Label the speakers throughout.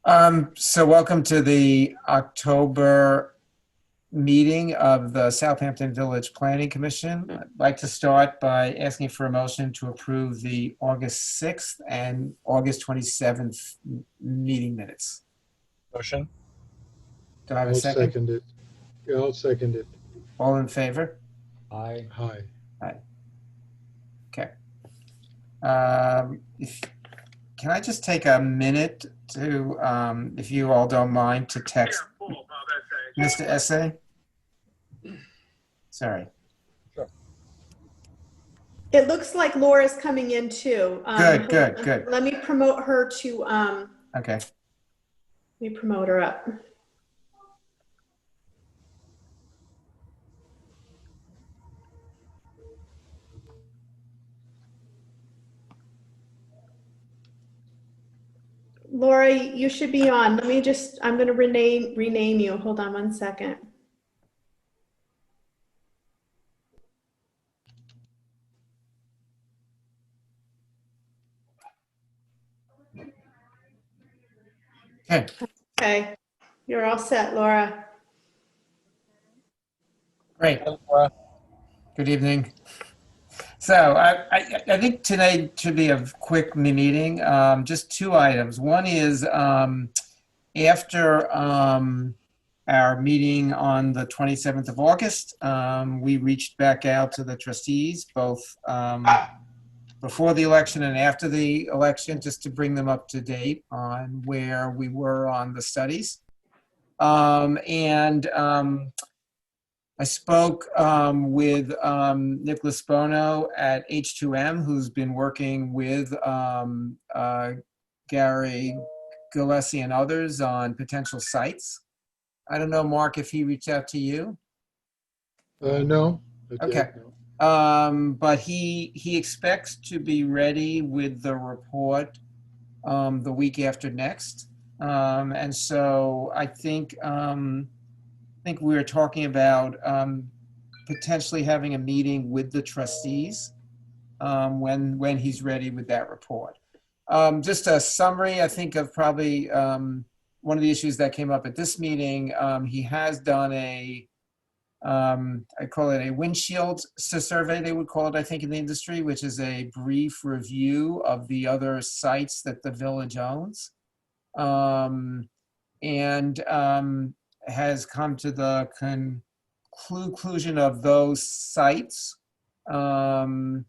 Speaker 1: So welcome to the October meeting of the Southampton Village Planning Commission. I'd like to start by asking for a motion to approve the August 6th and August 27th meeting minutes.
Speaker 2: Motion?
Speaker 1: Do I have a
Speaker 3: I'll
Speaker 1: second?
Speaker 3: second it. Yeah, I'll second it.
Speaker 1: All in favor?
Speaker 2: Aye.
Speaker 3: Hi.
Speaker 1: Aye. Okay. Can I just take a minute to, if you all don't mind, to text Mr. Essay? Sorry.
Speaker 4: It looks like Laura's coming in too.
Speaker 1: Good.
Speaker 4: Let me promote her to,
Speaker 1: Okay.
Speaker 4: let me promote her up. Laura, you should be on. I'm going to rename you. Hold on one second.
Speaker 1: Okay.
Speaker 4: Okay, you're all set, Laura.
Speaker 1: Great.
Speaker 2: Laura?
Speaker 1: Good evening. So I think today should be a quick meeting. Just two items. One is after our meeting on the 27th of August, we reached back out to the trustees, both before the election and after the election, just to bring them up to date on where we were on the studies. I spoke with Nicholas Bono at H2M, who's been working with Gary Gillespie and others on potential sites. I don't know, Mark, if he reached out to you.
Speaker 3: No. not
Speaker 1: Okay.
Speaker 3: yet, no.
Speaker 1: But he expects to be ready with the report the week after next. And so I think we were talking about potentially having a meeting with the trustees when he's ready with that report. Just a summary, I think, of probably one of the issues that came up at this meeting. He has done I call it a windshield survey, they would call it, I think, in the industry, which is a brief review of the other sites that the village owns. Has come to the conclusion of those sites. The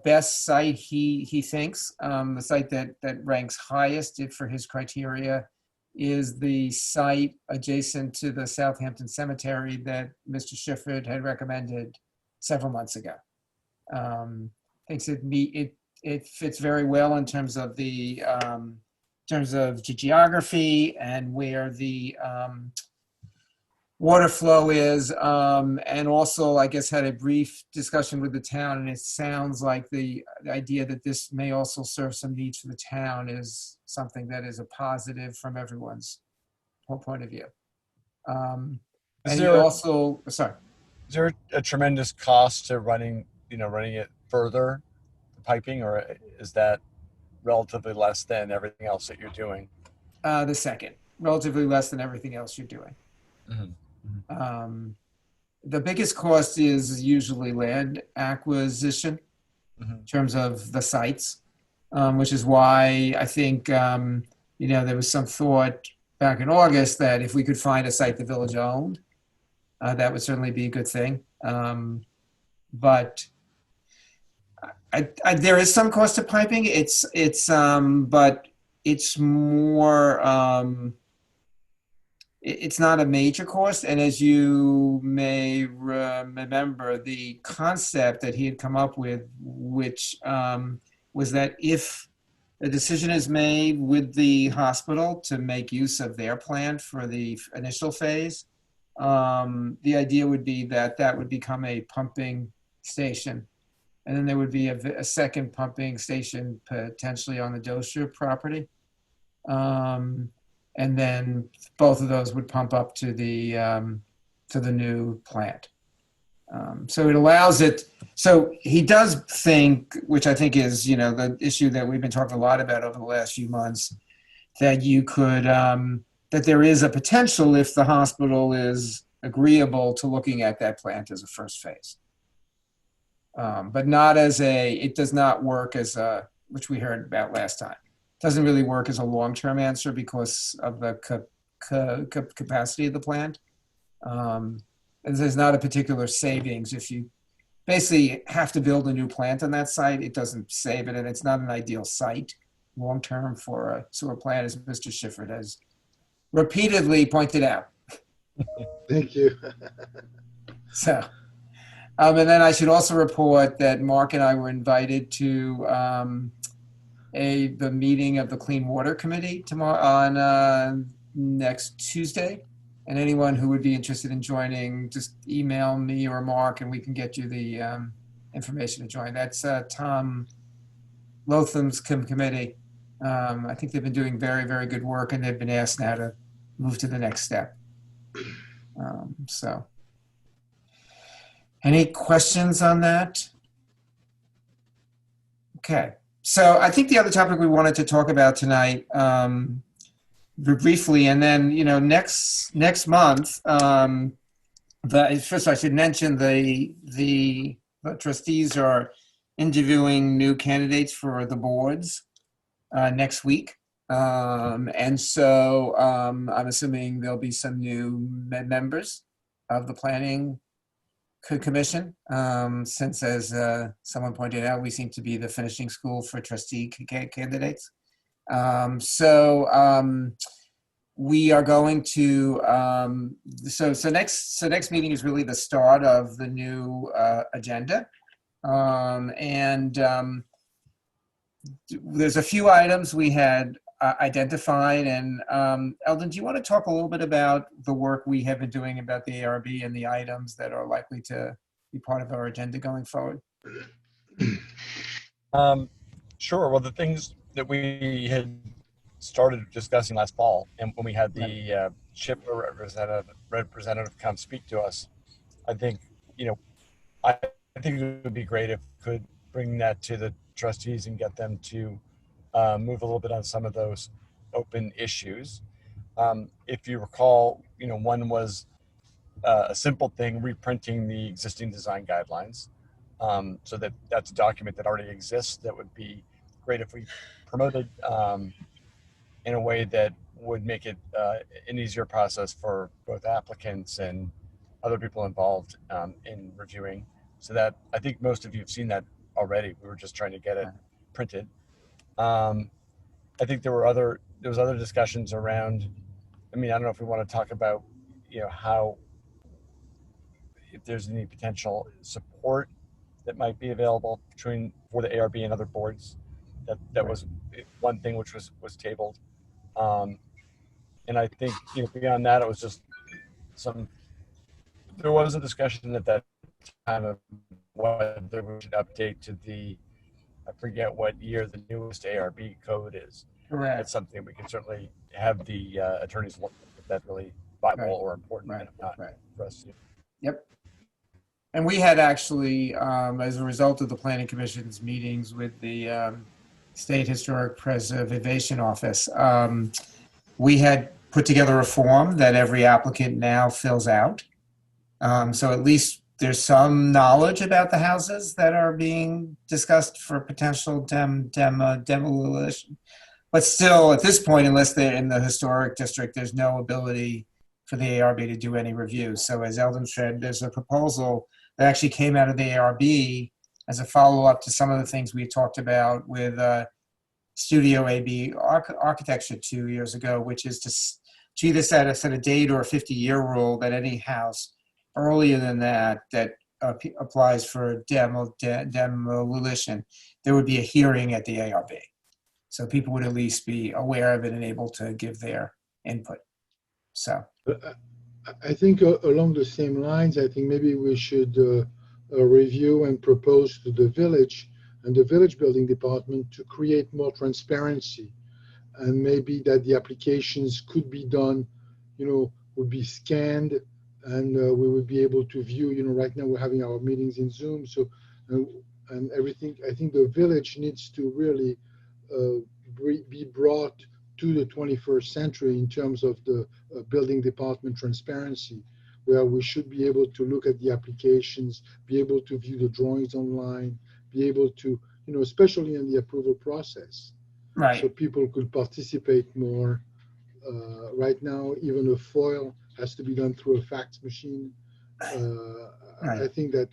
Speaker 1: best site he thinks, the site that ranks highest for his criteria, is the site adjacent to the Southampton Cemetery that Mr. Shifford had recommended several months ago. Thinks it fits very well in terms of the geography and where the water flow is, and also, I guess, had a brief discussion with the town, and it sounds like the idea that this may also serve some needs for the town is something that is a positive from everyone's point of view. And he also, sorry.
Speaker 2: Is there a tremendous cost to running it further, the piping, or is that relatively less than everything else that you're doing?
Speaker 1: The second, relatively less than everything else you're doing.
Speaker 2: Mm-hmm.
Speaker 1: The biggest cost is usually land acquisition in terms of the sites, which is why I think, there was some thought back in August that if we could find a site the village owned, that would certainly be a good thing. But there is some cost to piping. But it's more, it's not a major cost. And as you may remember, the concept that he had come up with, which was that if a decision is made with the hospital to make use of their plant for the initial phase, the idea would be that would become a pumping station. And then there would be a second pumping station potentially on the Dozier property. And then both of those would pump up to the new plant. So it allows it. So he does think, which I think is, the issue that we've been talking a lot about over the last few months, that you could, that there is a potential if the hospital is agreeable to looking at that plant as a first phase. But not as it does not work as which we heard about last time. It doesn't really work as a long-term answer because of the capacity of the plant. And there's not a particular savings. If you basically have to build a new plant on that site, it doesn't save it, and it's not an ideal site long-term for a sewer plant, as Mr. Schiffer has repeatedly pointed out.
Speaker 3: Thank you.
Speaker 1: So, and then I should also report that Mark and I were invited to the meeting of the Clean Water Committee tomorrow on next Tuesday. And anyone who would be interested in joining, just email me or Mark, and we can get you the information to join. That's Tom Lotham's committee. I think they've been doing very, very good work, and they've been asked now to move to the next step. So, any questions on that? Okay. So I think the other topic we wanted to talk about tonight, briefly, and then, you know, next month, first I should mention the trustees are interviewing new candidates for the boards next week. And so I'm assuming there'll be some new members of the planning commission, since, as someone pointed out, we seem to be the finishing school for trustee candidates. We are going to, so next meeting is really the start of the new agenda. There's a few items we had identified, and Eldon, do you want to talk a little bit about the work we have been doing about the ARB and the items that are likely to be part of our agenda going forward?
Speaker 2: Sure. Well, the things that we had started discussing last fall, and when we had the CHIP representative come speak to us, I think, you know, I think it would be great if we could bring that to the trustees and get them to move a little bit on some of those open issues. If you recall, you know, one was a simple thing, reprinting the existing design guidelines, so that's a document that already exists. That would be great if we promoted in a way that would make it an easier process for both applicants and other people involved in reviewing. So that, I think most of you have seen that already. We were just trying to get it printed. I think there was other discussions around, I mean, I don't know if we want to talk about, you know, how, if there's any potential support that might be available for the ARB and other boards. That was one thing which was tabled. And I think, you know, beyond that, it was just there was a discussion at that time of whether we should update to I forget what year the newest ARB code is.
Speaker 1: Correct.
Speaker 2: That's something we can certainly have the attorneys look at, if that's really vital or important, and if not for us to.
Speaker 1: Yep. And we had actually, as a result of the Planning Commission's meetings with the State Historic Preservation Office, we had put together a form that every applicant now fills out. So at least there's some knowledge about the houses that are being discussed for potential demolition. But still, at this point, unless they're in the historic district, there's no ability for the ARB to do any review. So as Eldon said, there's a proposal that actually came out of the ARB as a follow-up to some of the things we talked about with Studio AB architecture 2 years ago, which is to either set a date or a 50-year rule that any house earlier than that applies for demolition, there would be a hearing at the ARB. So people would at least be aware of it and able to give their input. So
Speaker 3: I think along the same lines, I think maybe we should review and propose to the village and the village building department to create more transparency, and maybe that the applications could be done, you know, would be scanned, and we would be able to view, you know, right now we're having our meetings in Zoom, so and everything. I think the village needs to really be brought to the 21st century in terms of the building department transparency, where we should be able to look at the applications, be able to view the drawings online, be able to, especially in the approval process, so
Speaker 1: Right.
Speaker 3: people could participate more. Right now, even a FOIL has to be done through a fax machine. I
Speaker 1: Right.
Speaker 3: think that,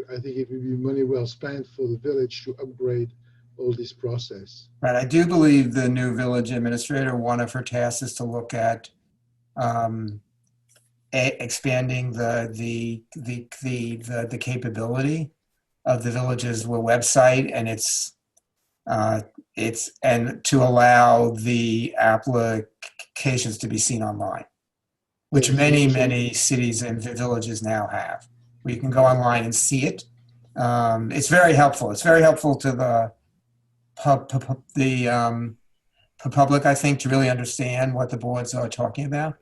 Speaker 3: I think it would be money well spent for the village to upgrade all this process.
Speaker 1: Right. I do believe the new village administrator, one of her tasks is to look at um, expanding the capability of the village's website and and to allow the applications to be seen online, which
Speaker 3: Yes,
Speaker 1: many,
Speaker 3: also,
Speaker 1: many cities and villages now have, where you can go online and see it. It's very helpful. It's very helpful to the public, I think, to really understand what the boards are talking about.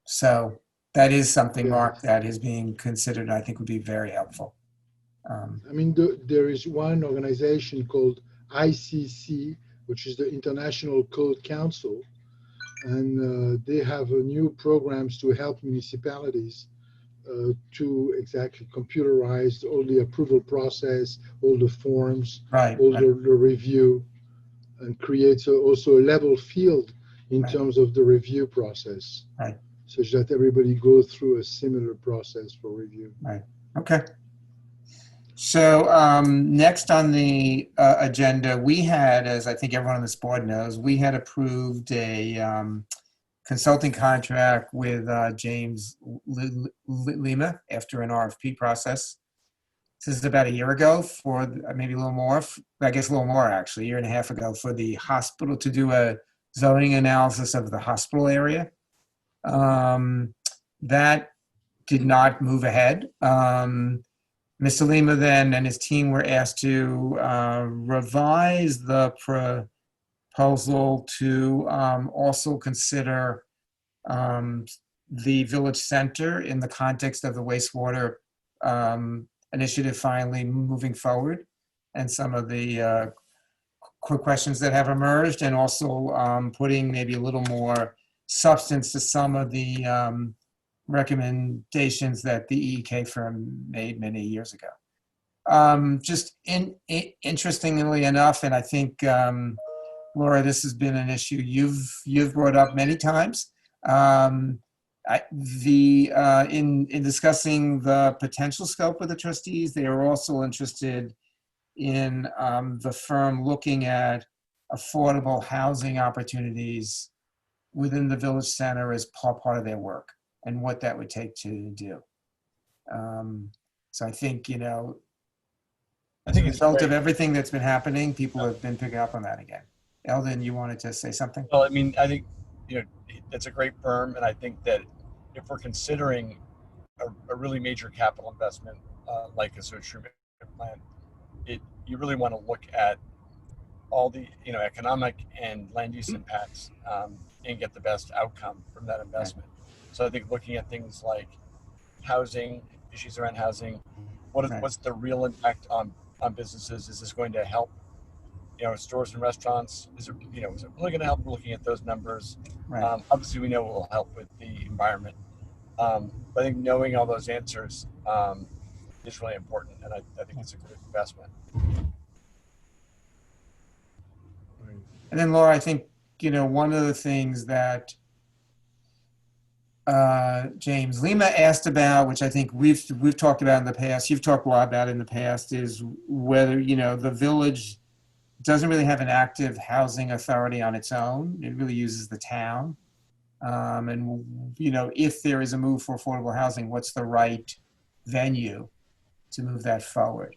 Speaker 1: So that is something, Mark,
Speaker 3: yes.
Speaker 1: that is being considered, I think would be very helpful.
Speaker 3: I mean, there is one organization called ICC, which is the International Code Council, and they have new programs to help municipalities to exactly computerize all the approval process, all the forms,
Speaker 1: Right,
Speaker 3: all
Speaker 1: right,
Speaker 3: the review, and creates also a level field in
Speaker 1: Right.
Speaker 3: terms of the review process,
Speaker 1: Right.
Speaker 3: such that everybody goes through a similar process for review.
Speaker 1: right. Okay. So next on the agenda, we had, as I think everyone on this board knows, we had approved a consulting contract with James Lima after an RFP process. This is about a year ago for maybe a little more, I guess a little more actually, a year and a half ago for the hospital to do a zoning analysis of the hospital area. That did not move ahead. Mr. Lima then and his team were asked to revise the proposal to also consider the village center in the context of the wastewater initiative finally moving forward and some of the quick questions that have emerged, and also putting maybe a little more substance to some of the recommendations that the EEK firm made many years ago. Interestingly enough, and I think, Laura, this has been an issue you've brought up many times. In discussing the potential scope of the trustees, they are also interested in the firm looking at affordable housing opportunities within the village center as part of their work and what that would take to do. So I think,
Speaker 2: I
Speaker 1: as a
Speaker 2: think it's
Speaker 1: result of
Speaker 2: great.
Speaker 1: everything that's been happening, people have been picking up on that again. Eldon, you wanted to say something?
Speaker 2: Well, I mean, I think, it's a great firm, and I think that if we're considering a really major capital investment like a sewage treatment plant, you really want to look at all the economic and land use impacts and get the best outcome from that investment. So I think looking at things like housing, issues around housing, what's the real impact on businesses? Is this going to help stores and restaurants? Is it really going to help? Looking at those numbers,
Speaker 1: Right.
Speaker 2: Obviously we know it will help with the environment, but I think knowing all those answers is really important, and I think it's a good investment.
Speaker 1: And then, Laura, I think, one of the things that James Lima asked about, which I think we've talked about in the past, you've talked a lot about in the past, is whether, the village doesn't really have an active housing authority on its own. It really uses the town. And, if there is a move for affordable housing, what's the right venue to move that forward?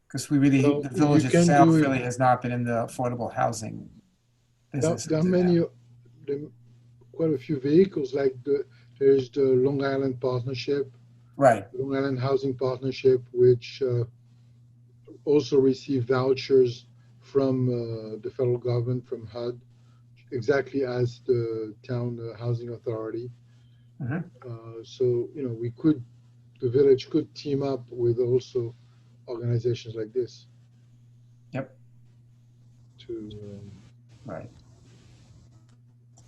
Speaker 1: Because the village itself really has not been in the affordable housing business.
Speaker 3: There are quite a few vehicles, like there's the Long Island Partnership,
Speaker 1: right?
Speaker 3: Long Island Housing Partnership, which also receive vouchers from the federal government, from HUD, exactly as the town housing authority. So the village could team up with also organizations like this.
Speaker 1: Right.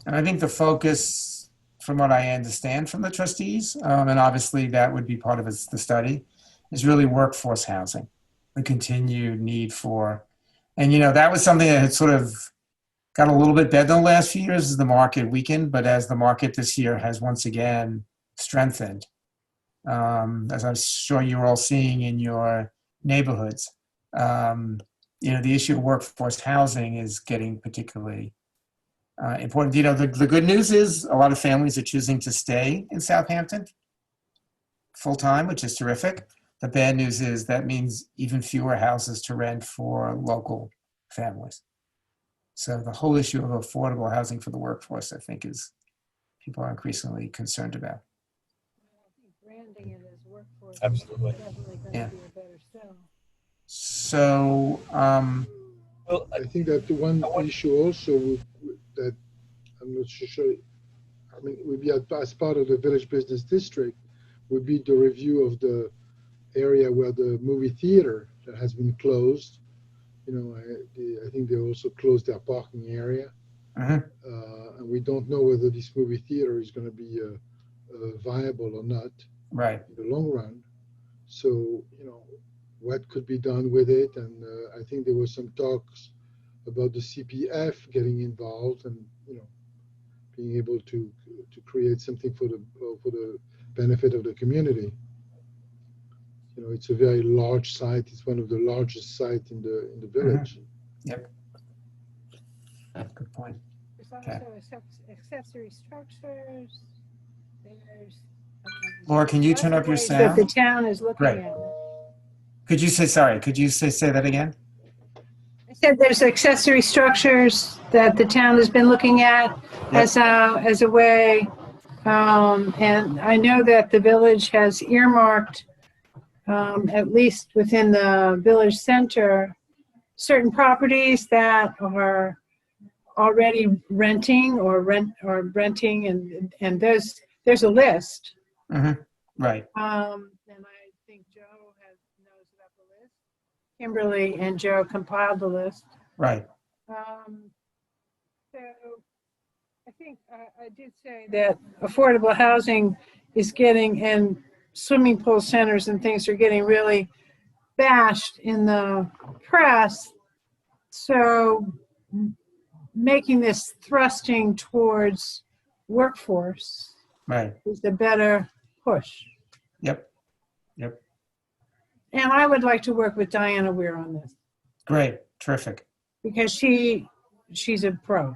Speaker 1: And I think the focus, from what I understand from the trustees, and obviously that would be part of the study, is really workforce housing, the continued need for, and that was something that had sort of got a little bit better in the last few years as the market weakened, but as the market this year has once again strengthened, as I'm sure you're all seeing in your neighborhoods, the issue of workforce housing is getting particularly important. The good news is a lot of families are choosing to stay in Southampton full time, which is terrific. The bad news is that means even fewer houses to rent for local families. So the whole issue of affordable housing for the workforce, I think, is people are increasingly concerned about.
Speaker 5: Branding it as workforce.
Speaker 2: Absolutely.
Speaker 5: Is definitely going to
Speaker 1: Yeah.
Speaker 5: be a better sell.
Speaker 1: So,
Speaker 2: Well,
Speaker 3: I think that the one issue also that I'm not so sure, I mean, would be as part of the village business district would be the review of the area where the movie theater that has been closed. I think they also closed their parking area.
Speaker 1: mhm,
Speaker 3: And we don't know whether this movie theater is going to be viable or not
Speaker 1: right.
Speaker 3: in the long run. So, what could be done with it? And I think there was some talks about the CPF getting involved and, being able to create something for the benefit of the community. It's a very large site. It's one of the largest sites in the village.
Speaker 1: Yep. Good point.
Speaker 5: There's
Speaker 1: Okay.
Speaker 5: also accessory structures. There's
Speaker 1: Laura, can you
Speaker 5: lots
Speaker 1: turn
Speaker 5: of
Speaker 1: up your
Speaker 5: ways that the
Speaker 1: sound?
Speaker 5: town is looking
Speaker 1: Great.
Speaker 5: at it.
Speaker 1: Could you say that again?
Speaker 5: I said there's accessory structures that the town has been looking at
Speaker 1: Yep.
Speaker 5: as a way. And I know that the village has earmarked, at least within the village center, certain properties that are already renting and there's a list.
Speaker 1: Right.
Speaker 5: And I think Joe knows about the list. Kimberly and Joe compiled the list.
Speaker 1: Right.
Speaker 5: So I think I did say that affordable housing is getting, and swimming pool centers and things are getting really bashed in the press. So making this thrusting towards workforce
Speaker 1: Right.
Speaker 5: is the better push.
Speaker 1: Yep.
Speaker 5: And I would like to work with Diana Weir on this
Speaker 1: Great. Terrific.
Speaker 5: because she's a pro.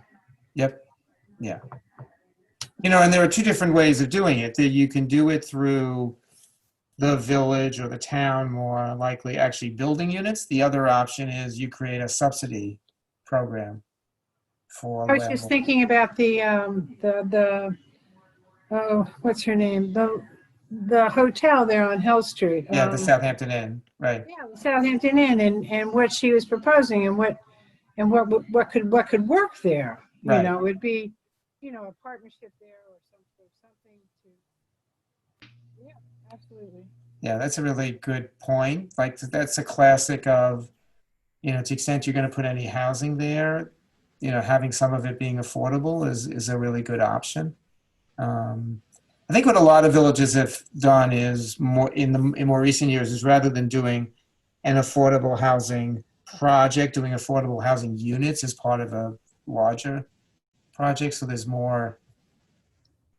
Speaker 1: Yep. Yeah. And there are two different ways of doing it. That you can do it through the village or the town, more likely actually building units. The other option is you create a subsidy program for
Speaker 5: I was just thinking about what's her name? The hotel there on Hill Street.
Speaker 1: the Southampton Inn. Right.
Speaker 5: Yeah, the Southampton Inn, and what she was proposing, and what could work there.
Speaker 1: Right.
Speaker 5: It would be, a partnership there or something to. Yeah, absolutely.
Speaker 1: Yeah, that's a really good point. Like that's a classic of, to the extent you're going to put any housing there, having some of it being affordable is a really good option. I think what a lot of villages have done is in more recent years is rather than doing an affordable housing project, doing affordable housing units as part of a larger project. So there's more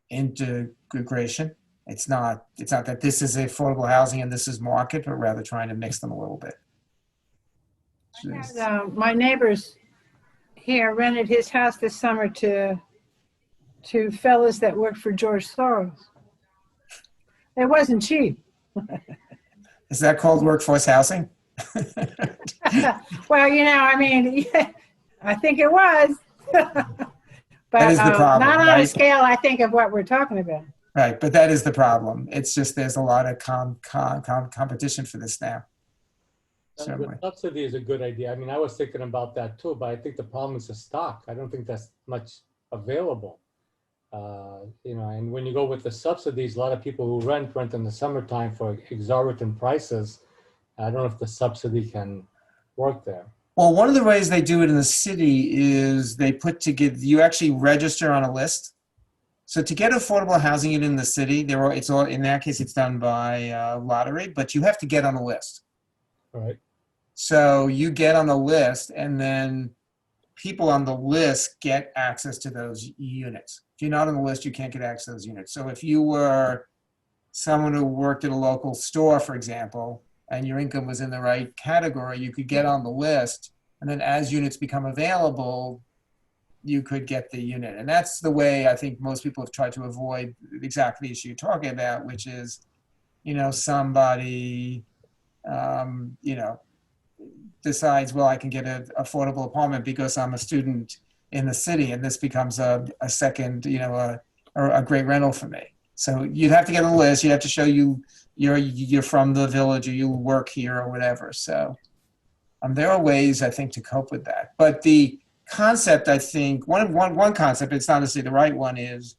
Speaker 1: integration. It's not that this is affordable housing and this is market, but rather trying to mix them a little bit.
Speaker 5: My neighbors here rented his house this summer to fellas that worked for George Soros. It wasn't cheap.
Speaker 1: Is that called workforce housing?
Speaker 5: Well, I mean, yeah, I think it was. But
Speaker 1: that is the problem,
Speaker 5: not on
Speaker 1: right?
Speaker 5: a scale, I think, of what we're talking about.
Speaker 1: Right, but that is the problem. It's just there's a lot of competition for this now.
Speaker 6: The subsidy is a good idea. I mean, I was thinking about that too, but I think the problem is the stock. I don't think that's much available. And when you go with the subsidies, a lot of people who rent in the summertime for exorbitant prices. I don't know if the subsidy can work there.
Speaker 1: Well, one of the ways they do it in the city is they put together, you actually register on a list. So to get affordable housing unit in the city, it's all, in that case, it's done by lottery, but you have to get on a list.
Speaker 6: All right.
Speaker 1: So you get on the list, and then people on the list get access to those units. If you're not on the list, you can't get access to those units. So if you were someone who worked at a local store, for example, and your income was in the right category, you could get on the list, and then as units become available, you could get the unit. And that's the way I think most people have tried to avoid exactly the issue you're talking about, which is, somebody, decides, well, I can get an affordable apartment because I'm a student in the city, and this becomes a second, or a great rental for me. So you'd have to get on the list. You have to show you're from the village, or you work here, or whatever. So there are ways, I think, to cope with that. But the concept, I think, one concept, it's not necessarily the right one, is,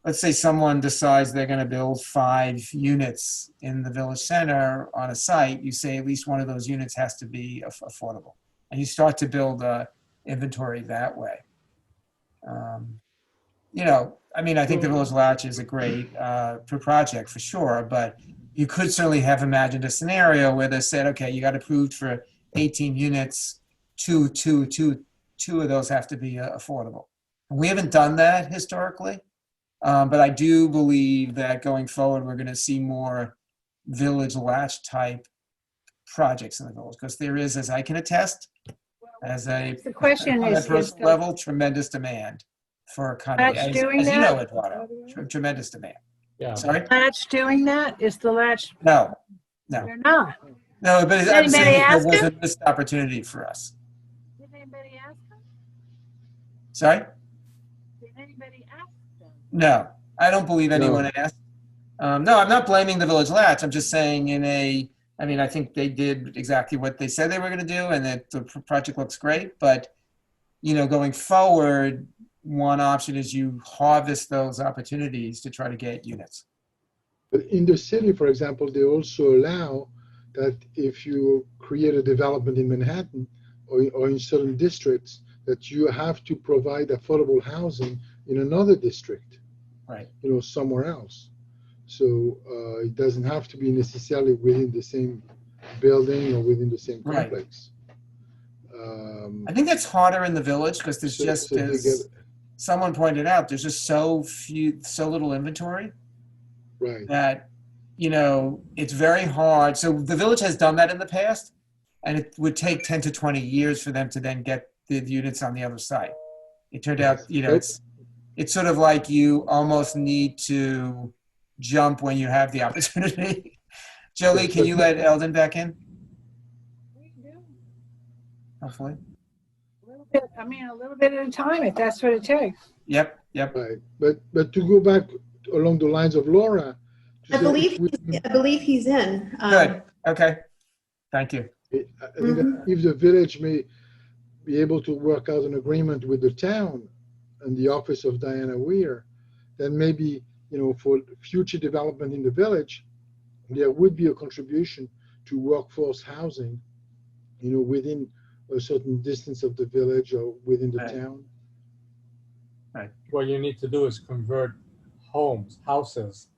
Speaker 1: let's say someone decides they're going to build 5 units in the village center on a site. You say at least one of those units has to be affordable, and you start to build a inventory that way. I think the Village Latch is a great project for sure, but you could certainly have imagined a scenario where they said, okay, you got approved for 18 units, two of those have to be affordable. And we haven't done that historically, but I do believe that going forward, we're going to see more Village Latch type projects in the village, because there is, as I can attest, as a
Speaker 5: The question
Speaker 1: on a
Speaker 5: is
Speaker 1: personal level, tremendous demand for
Speaker 5: Latch
Speaker 1: condominiums.
Speaker 5: doing
Speaker 1: As you know,
Speaker 5: that?
Speaker 1: Eduardo, tremendous demand.
Speaker 6: Yeah.
Speaker 1: Sorry?
Speaker 5: Latch doing that? Is the Latch?
Speaker 1: No,
Speaker 5: They're not.
Speaker 1: but I'm
Speaker 5: Anybody
Speaker 1: saying there
Speaker 5: ask
Speaker 1: was
Speaker 5: him?
Speaker 1: a missed opportunity for us.
Speaker 5: Did anybody ask them?
Speaker 1: Sorry?
Speaker 5: Did anybody ask them?
Speaker 1: No, I don't believe anyone
Speaker 3: No.
Speaker 1: asked. No, I'm not blaming the Village Latch. I'm just saying I think they did exactly what they said they were going to do, and that the project looks great. But, going forward, one option is you harvest those opportunities to try to get units.
Speaker 3: But in the city, for example, they also allow that if you create a development in Manhattan or in certain districts, that you have to provide affordable housing in another district,
Speaker 1: Right.
Speaker 3: Somewhere else. So it doesn't have to be necessarily within the same building or within the same
Speaker 1: Right.
Speaker 3: complex.
Speaker 1: I think that's harder in the village because there's
Speaker 3: So they get,
Speaker 1: someone pointed out, there's just so little inventory
Speaker 3: right.
Speaker 1: that, it's very hard. So the village has done that in the past, and it would take 10 to 20 years for them to then get the units on the other side. It turned out, it's sort of like you almost need to jump when you have the opportunity. Jolie, can you let Eldon back in?
Speaker 5: We do.
Speaker 1: Hopefully.
Speaker 5: A little bit at a time, if that's what it takes.
Speaker 1: Yep.
Speaker 3: Right, but to go back along the lines of Laura, to
Speaker 4: I
Speaker 3: say
Speaker 4: believe he's in.
Speaker 1: Good. Okay. Thank you.
Speaker 3: I think that if the village may be able to work out an agreement with the town and the office of Diana Weir, then maybe, for future development in the village, there would be a contribution to workforce housing, within a certain distance of the village or within the
Speaker 1: Right.
Speaker 3: town.
Speaker 6: What you need to do is convert houses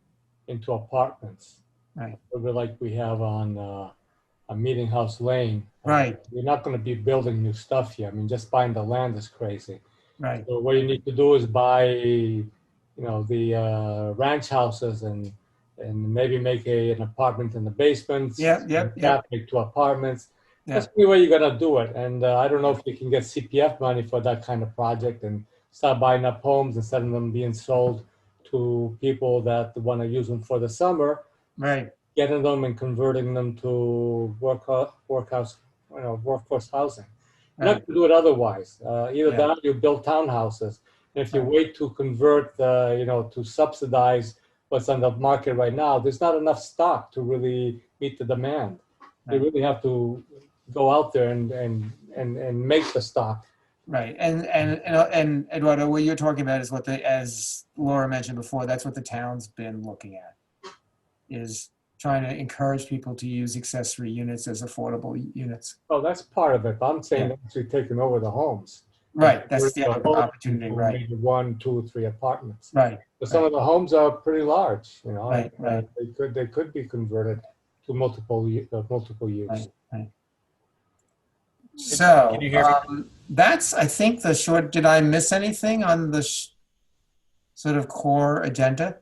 Speaker 6: into apartments.
Speaker 1: Right.
Speaker 6: Like we have on a Meeting House Lane.
Speaker 1: Right.
Speaker 6: You're not going to be building new stuff here. Just buying the land is crazy.
Speaker 1: Right.
Speaker 6: So what you need to do is buy, the ranch houses and maybe make an apartment in the basement.
Speaker 1: Yep.
Speaker 6: Make 2 apartments.
Speaker 1: Yeah.
Speaker 6: That's the way you got to do it. And I don't know if you can get CPF money for that kind of project and start buying up homes instead of them being sold to people that want to use them for the summer.
Speaker 1: Right.
Speaker 6: Getting them and converting them to workforce housing. You're not going to do it otherwise. Either that or you build townhouses. And if you wait to convert, to subsidize what's on the market right now, there's not enough stock to really meet the demand. You really have to go out there and make the stock.
Speaker 1: Right. And Eduardo, what you're talking about is as Laura mentioned before, that's what the town's been looking at, is trying to encourage people to use accessory units as affordable units.
Speaker 6: Oh, that's part of it, but I'm saying
Speaker 1: Yeah.
Speaker 6: actually taking over the homes.
Speaker 1: Right, that's the
Speaker 6: The
Speaker 1: other
Speaker 6: homes
Speaker 1: opportunity,
Speaker 6: into
Speaker 1: right,
Speaker 6: Maybe 1, 2, 3 apartments.
Speaker 1: right,
Speaker 6: But some of the homes are pretty large, you know.
Speaker 1: Right,
Speaker 6: and,
Speaker 1: right.
Speaker 6: They could be converted to multiple use.
Speaker 1: right, right. So,
Speaker 2: Can you hear me?
Speaker 1: that's, I think, the short, did I miss anything on the sort of core agenda?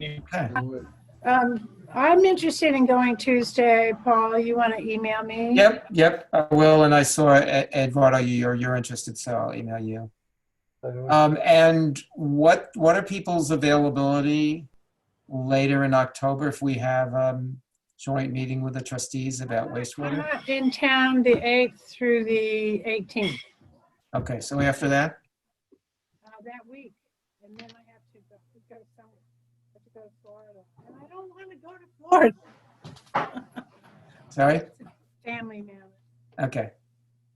Speaker 1: Okay,
Speaker 5: I'm interested in going Tuesday. Paul, you want to email me?
Speaker 1: yep, I will, and I saw Eduardo, you're interested, so I'll email you. And what are people's availability later in October if we have joint meeting with the trustees about
Speaker 5: I'm
Speaker 1: wastewater?
Speaker 5: not in town the 8th through the 18th
Speaker 1: Okay, so after that?
Speaker 5: that week. And then I have to go somewhere. I have to go to Florida. And I don't want to go to Florida.
Speaker 1: Sorry?
Speaker 5: Family matter.
Speaker 1: Okay.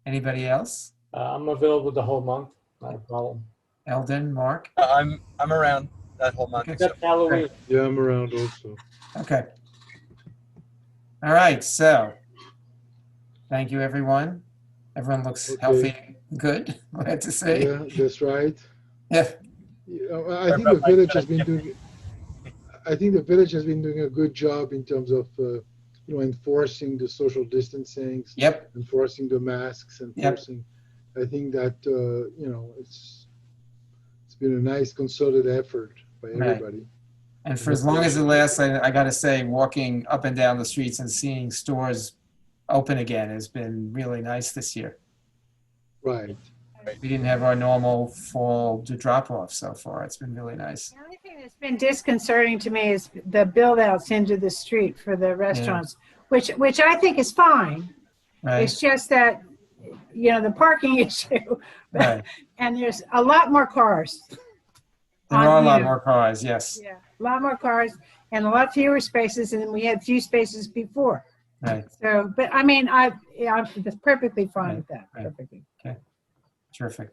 Speaker 1: Anybody else?
Speaker 6: I'm available the whole month, not a problem.
Speaker 1: Eldon, Mark?
Speaker 2: I'm around that whole month.
Speaker 1: Okay.
Speaker 2: So.
Speaker 6: Except Halloween.
Speaker 3: Yeah, I'm around also.
Speaker 1: Okay. All right, so thank you, everyone. Everyone looks
Speaker 3: Okay.
Speaker 1: healthy, good, glad to see.
Speaker 3: Yeah, that's right.
Speaker 1: Yeah,
Speaker 3: I think the village has been doing. I think the village has been doing a good job in terms of enforcing the social distancing,
Speaker 1: yep,
Speaker 3: enforcing the masks, enforcing. I think that it's been a nice concerted effort by
Speaker 1: Right.
Speaker 3: everybody.
Speaker 1: and for as long as it lasts, I gotta say, walking up and down the streets and seeing stores open again has been really nice this year.
Speaker 3: Right.
Speaker 1: We didn't have our normal fall drop-off so far. It's been really nice.
Speaker 5: The only thing that's been disconcerting to me is the build outs into the street for the restaurants, which I think is fine.
Speaker 1: Right,
Speaker 5: It's just that, the parking issue.
Speaker 1: right.
Speaker 5: And there's a lot more cars.
Speaker 1: There are a lot
Speaker 5: Yeah.
Speaker 1: more cars, yes,
Speaker 5: Yeah, a lot more cars and a lot fewer spaces than we had few spaces before.
Speaker 1: right,
Speaker 5: So, but I mean, I'm perfectly fine with that.
Speaker 1: Right.
Speaker 5: Perfectly.
Speaker 1: terrific.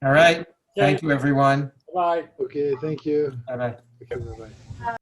Speaker 1: All right, thank you, everyone.
Speaker 6: Bye.
Speaker 3: Okay. Thank you.
Speaker 1: Bye-bye.
Speaker 3: Okay, bye-bye.